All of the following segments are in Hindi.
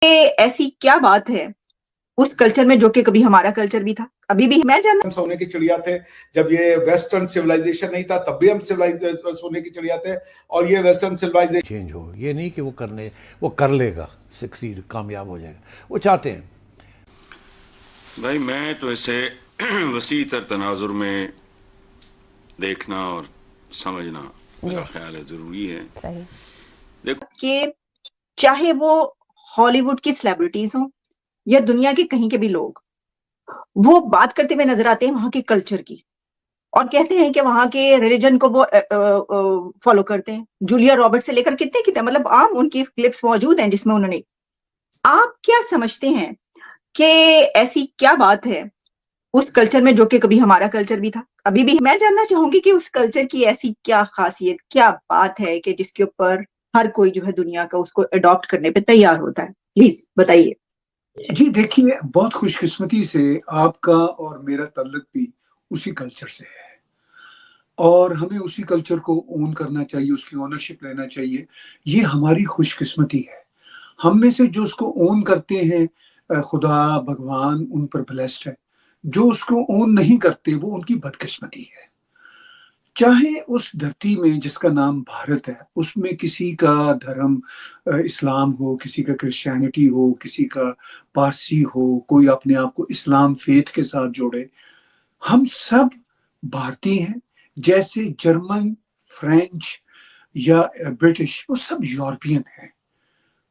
ये ऐसी क्या बात है उस कल्चर में जो कि कभी हमारा कल्चर भी था, अभी भी मैं जानना। हम सोने की चिड़िया थे। जब ये वेस्टर्न सिविलाइजेशन नहीं था तब भी हम सोने की चिड़िया थे। और ये वेस्टर्न सिविलाइजेशन चेंज हो, ये नहीं कि वो कर लेगा, सक्सीड, कामयाब हो जाएगा, वो चाहते हैं। भाई मैं तो इसे वसी तर तनाजुर में देखना और समझना मेरा ख्याल है जरूरी है। सही। देखो कि चाहे वो हॉलीवुड की सेलिब्रिटीज हों या दुनिया के कहीं के भी लोग, वो बात करते हुए नजर आते हैं वहां के कल्चर की और कहते हैं कि वहां के रिलीजन को वो फॉलो करते हैं। जूलिया रॉबर्ट से लेकर कितने कितने मतलब आम उनकी क्लिप्स मौजूद हैं जिसमें उन्होंने। आप क्या समझते हैं कि ऐसी क्या बात है उस कल्चर में जो कि कभी हमारा कल्चर भी था, अभी भी मैं जानना चाहूंगी कि उस कल्चर की ऐसी क्या खासियत, क्या बात है कि जिसके ऊपर हर कोई जो है दुनिया का उसको अडॉप्ट करने पे तैयार होता है। प्लीज बताइए। जी देखिए, बहुत खुशकिस्मती से आपका और मेरा ताल्लुक भी उसी कल्चर से है और हमें उसी कल्चर को ओन करना चाहिए, उसकी ओनरशिप लेना चाहिए। ये हमारी खुशकिस्मती है। हम में से जो उसको ओन करते हैं, खुदा भगवान उन पर ब्लेस्ड है। जो उसको ओन नहीं करते वो उनकी बदकिस्मती है। चाहे उस धरती में जिसका नाम भारत है उसमें किसी का धर्म इस्लाम हो, किसी का क्रिश्चियनिटी हो, किसी का पारसी हो, कोई अपने आप को इस्लाम फेथ के साथ जोड़े, हम सब भारतीय हैं। जैसे जर्मन, फ्रेंच या ब्रिटिश, वो सब यूरोपियन हैं।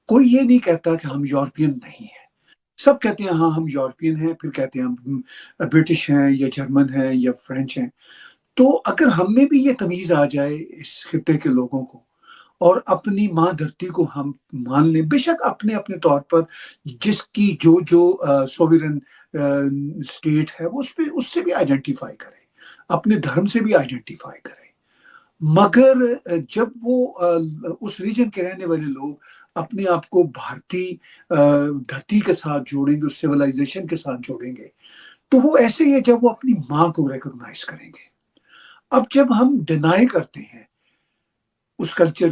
कोई ये नहीं कहता कि हम यूरोपियन नहीं हैं। सब कहते हैं हाँ हम यूरोपियन हैं, फिर कहते हैं हम ब्रिटिश हैं या जर्मन हैं या फ्रेंच हैं। तो अगर हम में भी ये तमीज आ जाए इस खित्ते के लोगों को और अपनी माँ धरती को हम मान लें, बेशक अपने अपने तौर पर, जिसकी जो जो सोवरेन स्टेट है वो उससे भी आइडेंटिफाई करें, अपने धर्म से भी आइडेंटिफाई करें। मगर जब वो उस रीजन के रहने वाले लोग अपने आप को भारतीय धरती के साथ जोड़ेंगे, उस सिविलाइजेशन के साथ जोड़ेंगे, तो वो ऐसे ही है जब वो अपनी माँ को रिकॉग्नाइज करेंगे। अब जब हम डिनाई करते हैं उस कल्चर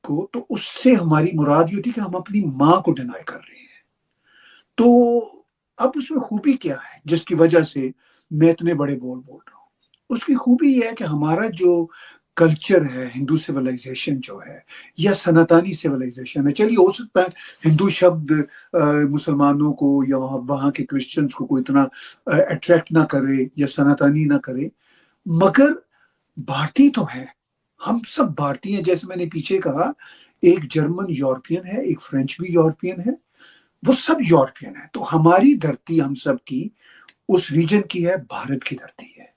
को, तो उससे हमारी मुराद ये होती है कि हम अपनी माँ को डिनाई कर रहे हैं। तो अब उसमें खूबी क्या है जिसकी वजह से मैं इतने बड़े बोल बोल रहा हूँ? उसकी खूबी यह है कि हमारा जो कल्चर है, हिंदू सिविलाइजेशन जो है या सनातनी सिविलाइजेशन है, चलिए हो सकता है हिंदू शब्द मुसलमानों को या वहाँ के क्रिश्चियंस को कोई इतना अट्रैक्ट ना करे या सनातनी ना करे, मगर भारतीय तो है। हम सब भारतीय हैं। जैसे मैंने पीछे कहा, एक जर्मन यूरोपियन है, एक फ्रेंच भी यूरोपियन है, वो सब यूरोपियन है। तो हमारी धरती हम सब की उस रीजन की है, भारत की धरती है।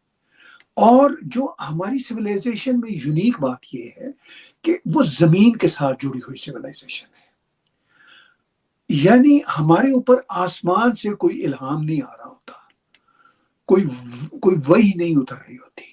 और जो हमारी सिविलाइजेशन में यूनिक बात ये है कि वो जमीन के साथ जुड़ी हुई सिविलाइजेशन है। यानी हमारे ऊपर आसमान से कोई इल्हाम नहीं आ रहा होता, कोई कोई वही नहीं उतर रही होती।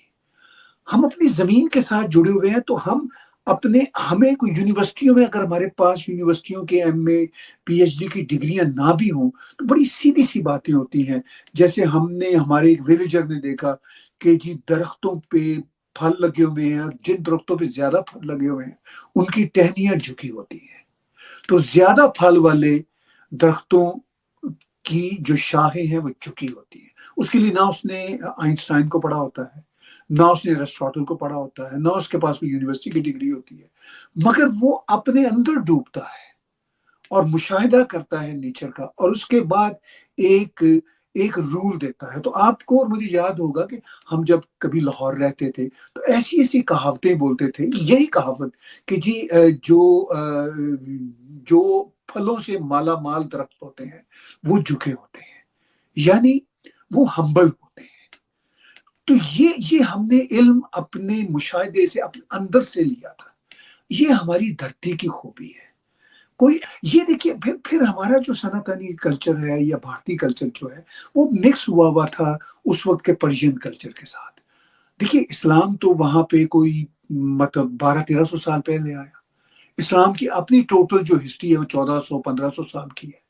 हम अपनी जमीन के साथ जुड़े हुए हैं। तो हम अपने, हमें कोई यूनिवर्सिटियों में, अगर हमारे पास यूनिवर्सिटियों के एमए पीएचडी की डिग्रियां ना भी हों, तो बड़ी सीधी सी बातें होती हैं। जैसे हमने, हमारे एक विलेजर ने देखा कि जी दरख्तों पे फल लगे हुए हैं और जिन दरख्तों पे ज्यादा फल लगे हुए हैं उनकी टहनियां झुकी होती हैं। तो ज्यादा फल वाले दरख्तों की जो शाखें हैं वो झुकी होती हैं। उसके लिए ना उसने आइंस्टाइन को पढ़ा होता है, ना उसने एरिस्टोटल को पढ़ा होता है, ना उसके पास कोई यूनिवर्सिटी की डिग्री होती है, मगर वो अपने अंदर डूबता है और मुशाहिदा करता है नेचर का, और उसके बाद एक एक रूल देता है। तो आपको और मुझे याद होगा कि हम जब कभी लाहौर रहते थे तो ऐसी ऐसी कहावतें बोलते थे। यही कहावत कि जी जो फलों से माला माल दरख्त होते हैं वो झुके होते हैं, यानी वो हम्बल होते हैं। तो ये हमने इल्म अपने मुशाहिदे से, अपने अंदर से लिया था। ये हमारी धरती की खूबी है। कोई ये देखिए, फिर हमारा जो सनातनी कल्चर है या भारतीय कल्चर जो है वो मिक्स हुआ हुआ था उस वक्त के पर्शियन कल्चर के साथ। देखिए, इस्लाम तो वहां पे कोई मतलब 1200-1300 साल पहले आया। इस्लाम की अपनी टोटल जो हिस्ट्री है वो 1400-1500 साल की है,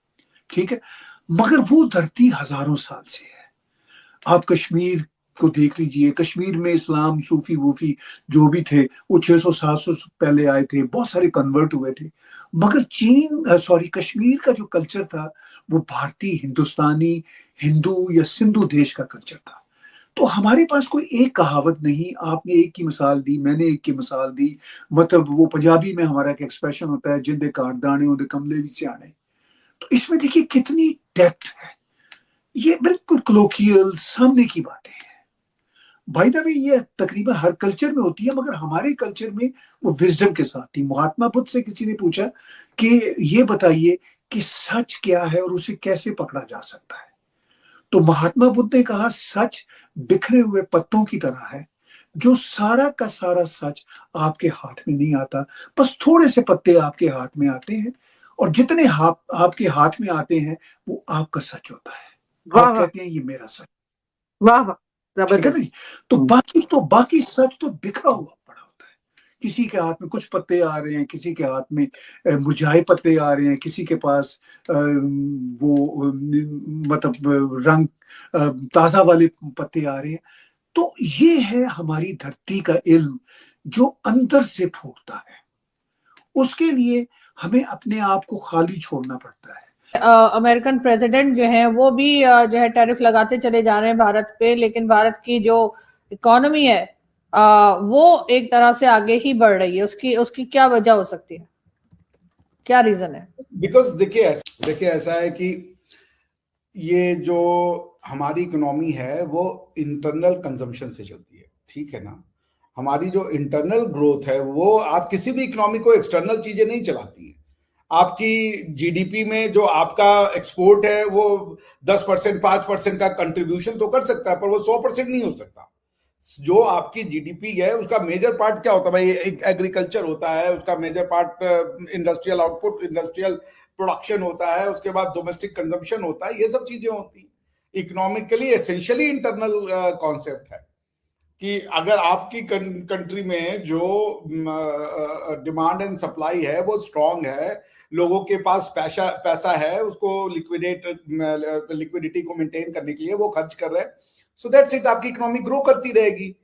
ठीक है। मगर वो धरती हजारों साल से है। आप कश्मीर को देख लीजिए, कश्मीर में इस्लाम, सूफी वूफी जो भी थे वो 600-700 पहले आए थे, बहुत सारे कन्वर्ट हुए थे। मगर कश्मीर का जो कल्चर था वो भारतीय, हिंदुस्तानी, हिंदू या सिंधु देश का कल्चर था। तो हमारे पास कोई एक कहावत नहीं, आपने एक की मिसाल दी, मैंने एक की मिसाल दी, मतलब वो पंजाबी में हमारा एक एक्सप्रेशन होता है, जिंदे काट दाने उनके कमले भी सियाने। तो इसमें देखिए कितनी डेप्थ है, ये बिल्कुल क्लोकियल सामने की बातें हैं। भाई द वे ये तकरीबन हर कल्चर में होती है, मगर हमारे कल्चर में वो विजडम के साथ थी। महात्मा बुद्ध से किसी ने पूछा कि ये बताइए कि सच क्या है और उसे कैसे पकड़ा जा सकता है। तो महात्मा बुद्ध ने कहा, सच बिखरे हुए पत्तों की तरह है, जो सारा का सारा सच आपके हाथ में नहीं आता, बस थोड़े से पत्ते आपके हाथ में आते हैं, और जितने आपके हाथ में आते हैं वो आपका सच होता है। वाह आप वाह कहते हैं ये मेरा सच, वाह वाह, ठीक है जबरदस्त। ना जी। तो बाकी सच तो बिखरा हुआ पड़ा होता है। किसी के हाथ में कुछ पत्ते आ रहे हैं, किसी के हाथ में मुरझाए पत्ते आ रहे हैं, किसी के पास मतलब रंग ताजा वाले पत्ते आ रहे हैं। तो ये है हमारी धरती का इल्म जो अंदर से फूटता है। उसके लिए हमें अपने आप को खाली छोड़ना पड़ता है। अमेरिकन प्रेसिडेंट जो है वो भी जो है टैरिफ लगाते चले जा रहे हैं भारत पे, लेकिन भारत की जो इकोनॉमी है वो एक तरह से आगे ही बढ़ रही है। उसकी क्या वजह हो सकती है, क्या रीजन है? बिकॉज देखिए ऐसा है कि ये जो हमारी इकोनॉमी है वो इंटरनल कंजम्पशन से चलती है, ठीक है ना। हमारी जो इंटरनल ग्रोथ है वो, आप किसी भी इकोनॉमी को एक्सटर्नल चीजें नहीं चलाती है। आपकी जीडीपी में जो आपका एक्सपोर्ट है वो 10%, 5% का कंट्रीब्यूशन तो कर सकता है, पर वो 100% नहीं हो सकता। जो आपकी जीडीपी है उसका मेजर पार्ट क्या होता है भाई? एक एग्रीकल्चर होता है, उसका major part industrial output, industrial production होता है, उसके बाद डोमेस्टिक कंजम्पशन होता है, ये सब चीजें होती हैं। इकोनॉमिकली एसेंशियली इंटरनल कॉन्सेप्ट है कि अगर आपकी कंट्री में जो डिमांड एंड सप्लाई है वो स्ट्रांग है, लोगों के पास पैसा है, उसको लिक्विडिटी को मेंटेन करने के लिए वो खर्च कर रहे हैं, सो दैट्स इट, आपकी इकोनॉमी ग्रो करती रहेगी।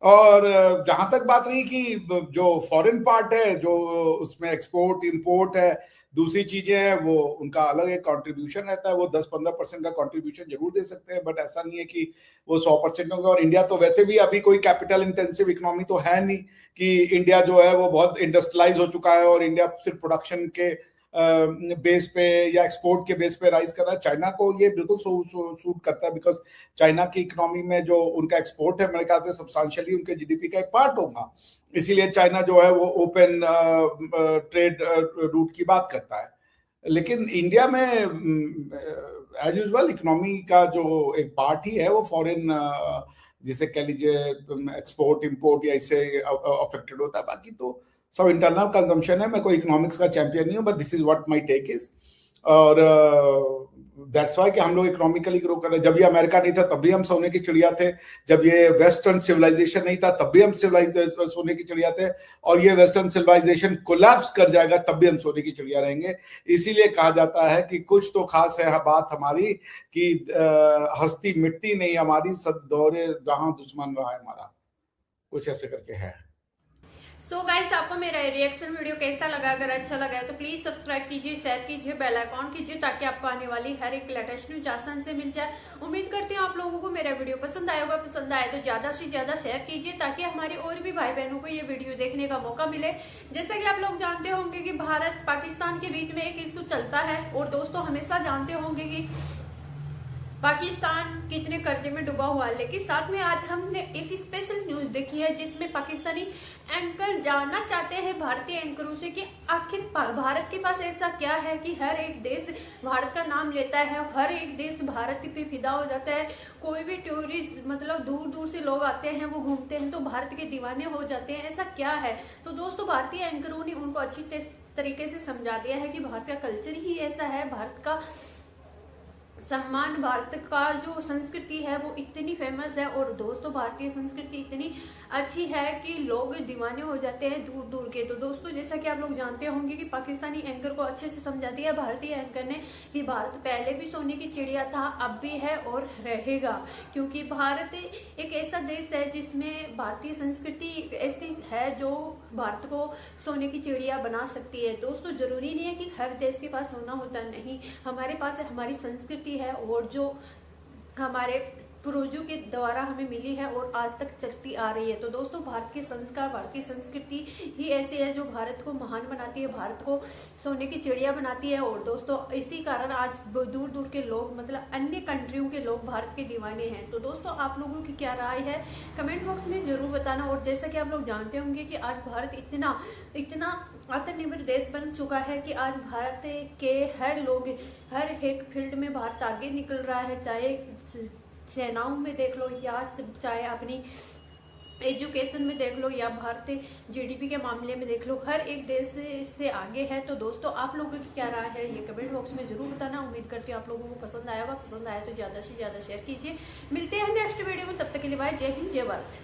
और जहां तक बात रही कि जो फॉरेन पार्ट है, जो उसमें एक्सपोर्ट इंपोर्ट है, दूसरी चीजें हैं, वो उनका अलग एक कंट्रीब्यूशन रहता है, वो 10-15% का कंट्रीब्यूशन जरूर दे सकते हैं, बट ऐसा नहीं है कि वो 100% होगा। और इंडिया तो वैसे भी अभी कोई कैपिटल इंटेंसिव इकोनॉमी तो है नहीं कि इंडिया जो है वो बहुत इंडस्ट्रियलाइज हो चुका है और इंडिया सिर्फ प्रोडक्शन के बेस पे या एक्सपोर्ट के बेस पे राइज कर रहा है। चाइना को ये बिल्कुल सूट करता है, बिकॉज चाइना की इकोनॉमी में जो उनका एक्सपोर्ट है मेरे ख्याल से सब्सटेंशियली उनके जीडीपी का एक पार्ट होगा, इसीलिए चाइना जो है वो ओपन ट्रेड रूट की बात करता है। लेकिन इंडिया में एज यूजुअल इकोनॉमी का जो एक पार्ट ही है वो फॉरेन, जिसे कह लीजिए एक्सपोर्ट इंपोर्ट या इससे अफेक्टेड होता है, बाकी तो सब इंटरनल कंजम्पशन है। मैं कोई इकोनॉमिक्स का चैंपियन नहीं हूं, but this is what my take is. और दैट्स वाई कि हम लोग इकोनॉमिकली ग्रो कर रहे हैं। जब ये अमेरिका नहीं था तब भी हम सोने की चिड़िया थे, जब ये वेस्टर्न सिविलाइजेशन नहीं था तब भी हम सोने की चिड़िया थे, और ये वेस्टर्न सिविलाइजेशन कोलैप्स कर जाएगा तब भी हम सोने की चिड़िया रहेंगे। इसीलिए कहा जाता है कि कुछ तो खास है बात हमारी कि हस्ती मिटती नहीं हमारी, सद दौरे जहां दुश्मन रहा है हमारा, कुछ ऐसे करके है। सो गाइस, आपको मेरा रिएक्शन वीडियो कैसा लगा? अगर अच्छा लगा है तो प्लीज सब्सक्राइब कीजिए, शेयर कीजिए, बेल आइकॉन कीजिए, ताकि आपको आने वाली हर एक लेटेस्ट न्यूज आसान से मिल जाए। उम्मीद करती हूँ आप लोगों को मेरा वीडियो पसंद आया होगा। पसंद आए तो ज्यादा से ज्यादा शेयर कीजिए, ताकि हमारे और भी भाई बहनों को ये वीडियो देखने का मौका मिले। जैसा कि आप लोग जानते होंगे कि भारत पाकिस्तान के बीच में एक इशू चलता है, और दोस्तों हमेशा जानते होंगे कि पाकिस्तान कितने कर्जे में डूबा हुआ है। लेकिन साथ में आज हमने एक स्पेशल न्यूज देखी है जिसमें पाकिस्तानी एंकर जानना चाहते हैं भारतीय एंकरों से कि आखिर भारत के पास ऐसा क्या है कि हर एक देश भारत का नाम लेता है, हर एक देश भारत पे फिदा हो जाता है। कोई भी टूरिस्ट मतलब दूर दूर से लोग आते हैं, वो घूमते हैं तो भारत के दीवाने हो जाते हैं, ऐसा क्या है? तो दोस्तों भारतीय एंकरों ने उनको अच्छी तरीके से समझा दिया है कि भारत का कल्चर ही ऐसा है, भारत का सम्मान, भारत का जो संस्कृति है वो इतनी फेमस है और दोस्तों भारतीय संस्कृति इतनी अच्छी है कि लोग दीवाने हो जाते हैं दूर दूर के। तो दोस्तों जैसा कि आप लोग जानते होंगे कि पाकिस्तानी एंकर को अच्छे से समझा दिया भारतीय एंकर ने कि भारत पहले भी सोने की चिड़िया था, अब भी है और रहेगा, क्योंकि भारत एक ऐसा देश है जिसमें भारतीय संस्कृति ऐसी है जो भारत को सोने की चिड़िया बना सकती है। दोस्तों जरूरी नहीं है कि हर देश के पास सोना होता, नहीं, हमारे पास हमारी संस्कृति है और जो हमारे पूर्वजों के द्वारा हमें मिली है और आज तक चलती आ रही है। तो दोस्तों भारत के संस्कार, भारत की संस्कृति ही ऐसी है जो भारत को महान बनाती है, भारत को सोने की चिड़िया बनाती है। और दोस्तों इसी कारण आज दूर दूर के लोग, मतलब अन्य कंट्रियों के लोग भारत के दीवाने हैं। तो दोस्तों आप लोगों की क्या राय है कमेंट बॉक्स में जरूर बताना। और जैसा कि आप लोग जानते होंगे कि आज भारत इतना आत्मनिर्भर देश बन चुका है कि आज भारत के हर लोग, हर एक फील्ड में भारत आगे निकल रहा है, चाहे सेनाओं में देख लो या चाहे अपनी एजुकेशन में देख लो या भारतीय जीडीपी के मामले में देख लो, हर एक देश से आगे है। तो दोस्तों आप लोगों की क्या राय है ये कमेंट बॉक्स में जरूर बताना। उम्मीद करती हूँ आप लोगों को पसंद आया होगा, पसंद आया तो ज़्यादा से ज़्यादा शेयर कीजिए। मिलते हैं नेक्स्ट वीडियो में, तब तक के लिए बाय, जय हिंद, जय भारत।